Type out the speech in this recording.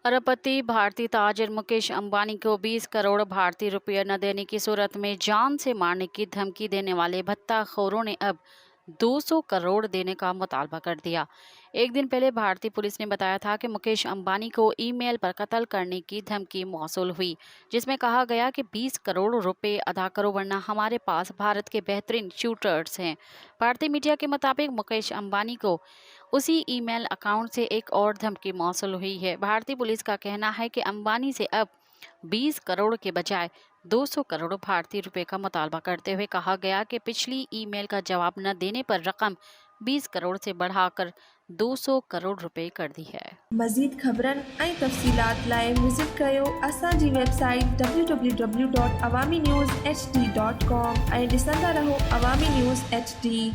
अरबपति भारतीय ताजिर मुकेश अंबानी को 20 करोड़ भारतीय रुपये न देने की सूरत में जान से मारने की धमकी देने वाले भत्ताखोरों ने अब 200 करोड़ देने का मुतालबा कर दिया। एक दिन पहले भारतीय पुलिस ने बताया था कि मुकेश अंबानी को ईमेल पर कत्ल करने की धमकी मौसूल हुई, जिसमें कहा गया कि 20 करोड़ रुपए अदा करो वरना हमारे पास भारत के बेहतरीन शूटर्स हैं। भारतीय मीडिया के मुताबिक मुकेश अंबानी को उसी ईमेल अकाउंट से एक और धमकी मौसूल हुई है। भारतीय पुलिस का कहना है कि अंबानी से अब 20 करोड़ के बजाय 200 करोड़ भारतीय रुपए का मुतालबा करते हुए कहा गया कि पिछली ईमेल का जवाब न देने पर रकम 20 करोड़ से बढ़ाकर 200 करोड़ रुपए कर दी है। मज़ीद ख़बरन ऐं तफ़सीलात लाइ विज़िट कयो असांजी वेबसाइट www.awamiNewsHD.com ऐं ॾिसंदा रहो अवामी न्यूज़ HD।